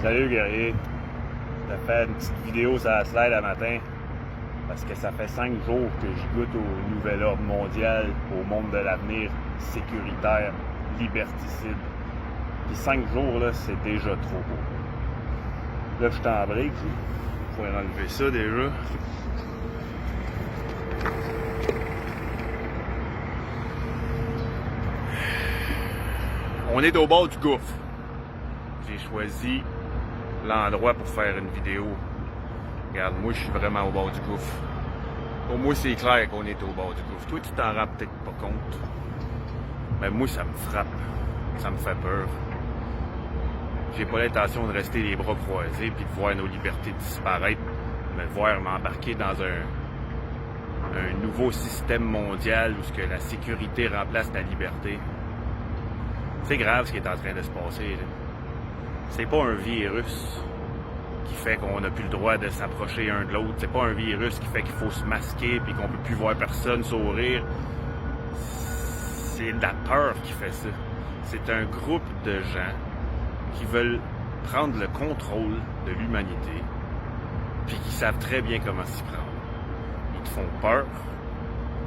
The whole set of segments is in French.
Salut guerrier, j'ai fait une petite vidéo sur la slide à matin parce que ça fait 5 jours que je goûte au nouvel ordre mondial, au monde de l'avenir sécuritaire, liberticide. Puis 5 jours là, c'est déjà trop beau. Là, je suis en break, je vais enlever ça déjà. On est au bord du gouffre. J'ai choisi l'endroit pour faire une vidéo. Regarde, moi je suis vraiment au bord du gouffre. Pour moi c'est clair qu'on est au bord du gouffre. Toi tu t'en rends peut-être pas compte. Mais moi ça me frappe. Ça me fait peur. J'ai pas l'intention de rester les bras croisés puis de voir nos libertés disparaître. Mais de voir m'embarquer dans un nouveau système mondial où ce que la sécurité remplace la liberté. C'est grave ce qui est en train de se passer, là. C'est pas un virus qui fait qu'on n'a plus le droit de s'approcher un de l'autre. C'est pas un virus qui fait qu'il faut se masquer puis qu'on peut plus voir personne sourire. C'est la peur qui fait ça. C'est un groupe de gens qui veulent prendre le contrôle de l'humanité puis qui savent très bien comment s'y prendre. Ils te font peur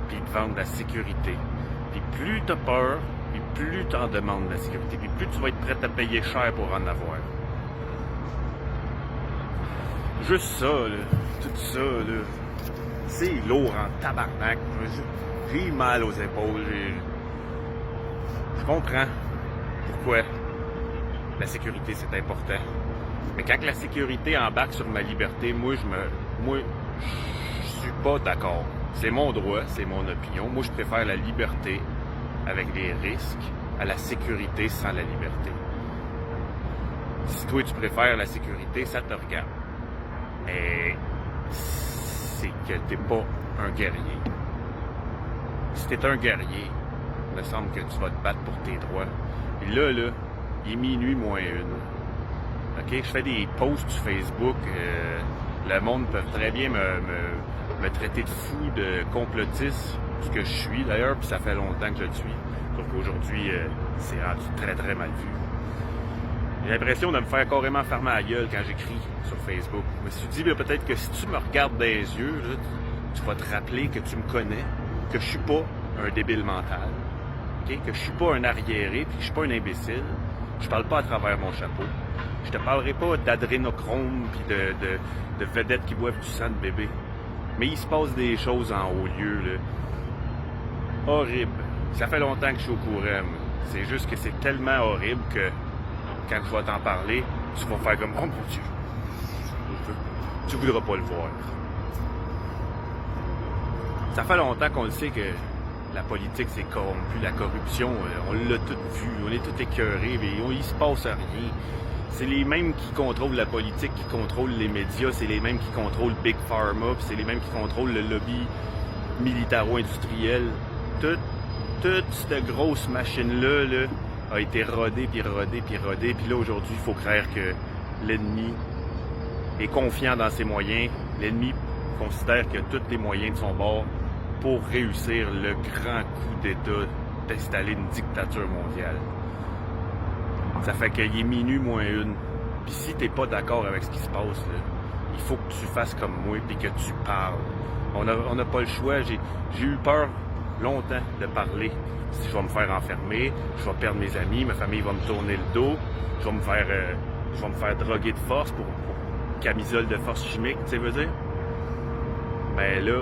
puis ils te vendent la sécurité. Puis plus t'as peur, puis plus t'en demandes de la sécurité, puis plus tu vas être prêt à payer cher pour en avoir. Juste ça, là, tout ça, là, c'est lourd en tabarnak. J'ai mal aux épaules. Je comprends pourquoi la sécurité c'est important. Mais quand la sécurité embarque sur ma liberté, moi je suis pas d'accord. C'est mon droit, c'est mon opinion. Moi je préfère la liberté avec des risques à la sécurité sans la liberté. Si toi tu préfères la sécurité, ça te regarde. Mais c'est que t'es pas un guerrier. Si t'es un guerrier, il me semble que tu vas te battre pour tes droits. Et là, il est minuit moins une. OK? Je fais des posts sur Facebook. Le monde peut très bien me traiter de fou, de complotiste, ce que je suis d'ailleurs, puis ça fait longtemps que je le suis. Sauf qu'aujourd'hui, c'est rendu très très mal vu. J'ai l'impression de me faire carrément fermer la gueule quand j'écris sur Facebook. Je me suis dit, peut-être que si tu me regardes dans les yeux, là, tu vas te rappeler que tu me connais, que je suis pas un débile mental, okay? Que je suis pas un arriéré, puis que je suis pas un imbécile. Je parle pas à travers mon chapeau. Je te parlerai pas d'adrénochrome puis de vedettes qui boivent du sang de bébé. Mais il se passe des choses en haut lieu, là. Horrible. Ça fait longtemps que je suis au courant. C'est juste que c'est tellement horrible que quand je vais t'en parler, tu vas faire comme « Oh mon Dieu! » Tu voudras pas le voir. Ça fait longtemps qu'on le sait que la politique c'est corrompu, la corruption, on l'a tout vu, on est tout écœurés, mais il se passe rien. C'est les mêmes qui contrôlent la politique, qui contrôlent les médias, c'est les mêmes qui contrôlent Big Pharma, puis c'est les mêmes qui contrôlent le lobby militaro-industriel. Toute cette grosse machine-là là, a été rodée, puis rodée, puis rodée, puis là aujourd'hui, il faut croire que l'ennemi est confiant dans ses moyens. L'ennemi considère qu'il a tous les moyens de son bord pour réussir le grand coup d'État d'installer une dictature mondiale. Ça fait qu'il est minuit moins une. Puis si t'es pas d'accord avec ce qui se passe, là, il faut que tu fasses comme moi puis que tu parles. On n'a pas le choix. J'ai eu peur longtemps de parler. Si je vais me faire enfermer, je vais perdre mes amis, ma famille va me tourner le dos, je vais me faire droguer de force pour camisole de force chimique, tu sais, veux dire? Mais là,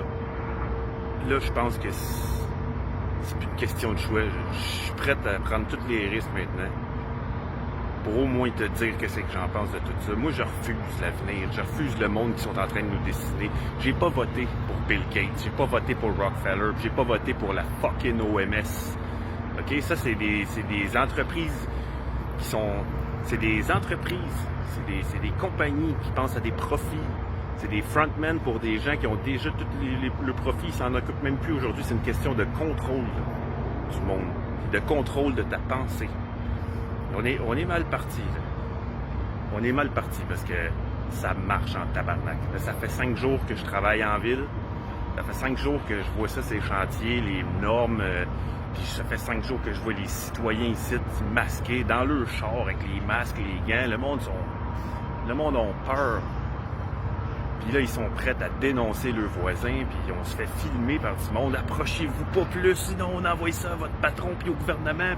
je pense que c'est plus une question de choix. Je suis prêt à prendre tous les risques maintenant. Pour au moins te dire que c'est que j'en pense de tout ça. Moi, je refuse l'avenir. Je refuse le monde qui sont en train de nous dessiner. J'ai pas voté pour Bill Gates. J'ai pas voté pour Rockefeller. J'ai pas voté pour la fucking OMS. OK? Ça, c'est des entreprises qui sont... C'est des entreprises. C'est des compagnies qui pensent à des profits. C'est des frontmen pour des gens qui ont déjà tout le profit. Ils s'en occupent même plus aujourd'hui. C'est une question de contrôle du monde. De contrôle de ta pensée. On est mal parti, là. On est mal parti parce que ça marche en tabarnak. Là, ça fait 5 jours que je travaille en ville. Ça fait 5 jours que je vois ça, ces chantiers, les normes. Puis ça fait 5 jours que je vois les citoyens ici masqués dans leur char avec les masques, les gants. Le monde Le monde a peur. Puis là, ils sont prêts à dénoncer leurs voisins, puis on se fait filmer par du monde. Approchez-vous pas plus, sinon on envoie ça à votre patron puis au gouvernement.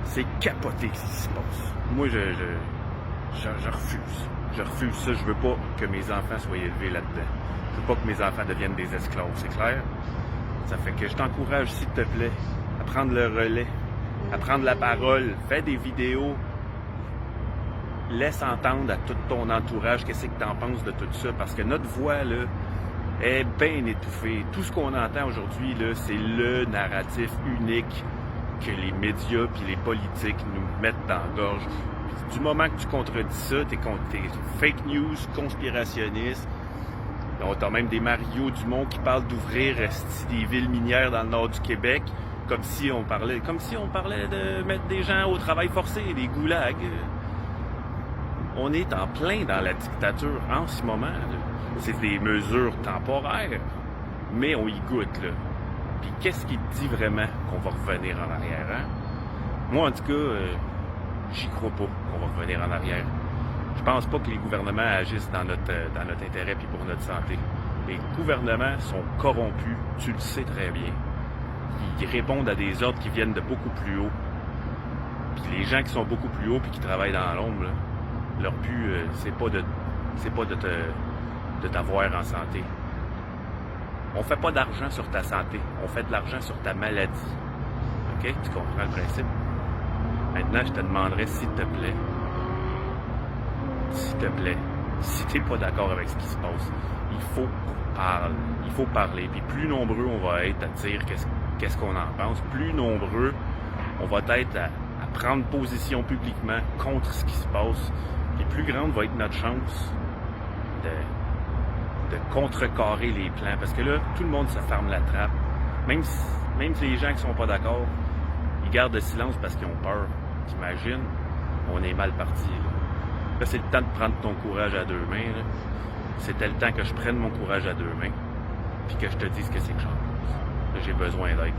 C'est capoté ce qui se passe. Moi, je refuse. Je refuse ça. Je veux pas que mes enfants soient élevés là-dedans. Je veux pas que mes enfants deviennent des esclaves, c'est clair? Ça fait que je t'encourage, s'il te plaît, à prendre le relais, à prendre la parole, fais des vidéos, laisse entendre à tout ton entourage qu'est-ce que tu en penses de tout ça, parce que notre voix, là, est bien étouffée. Tout ce qu'on entend aujourd'hui, là, c'est le narratif unique que les médias puis les politiques nous mettent dans la gorge. Puis, du moment que tu contredis ça, t'es fake news, conspirationniste. On a même des Mario Dumont qui parlent d'ouvrir des villes minières dans le nord du Québec, comme si on parlait de mettre des gens au travail forcé, des goulags. On est en plein dans la dictature en ce moment. C'est des mesures temporaires, mais on y goûte, là. Puis qu'est-ce qui te dit vraiment qu'on va revenir en arrière, hein? Moi, en tout cas, j'y crois pas qu'on va revenir en arrière. Je pense pas que les gouvernements agissent dans notre intérêt et pour notre santé. Les gouvernements sont corrompus, tu le sais très bien. Ils répondent à des ordres qui viennent de beaucoup plus haut. Puis les gens qui sont beaucoup plus hauts et qui travaillent dans l'ombre, là, leur but, c'est pas de t'avoir en santé. On fait pas d'argent sur ta santé, on fait de l'argent sur ta maladie. OK? Tu comprends le principe? Maintenant, je te demanderais, s'il te plaît, si t'es pas d'accord avec ce qui se passe, il faut qu'on parle, il faut parler. Puis plus nombreux on va être à dire qu'est-ce qu'on en pense, plus nombreux on va être à prendre position publiquement contre ce qui se passe, et plus grande va être notre chance de contrecarrer les plans. Parce que là, tout le monde se ferme la trappe. Même si les gens qui sont pas d'accord, ils gardent le silence parce qu'ils ont peur. T'imagines? On est mal parti. Là, c'est le temps de prendre ton courage à deux mains. Là. C'était le temps que je prenne mon courage à deux mains, puis que je te dise que c'est que j'en pense. J'ai besoin d'aide.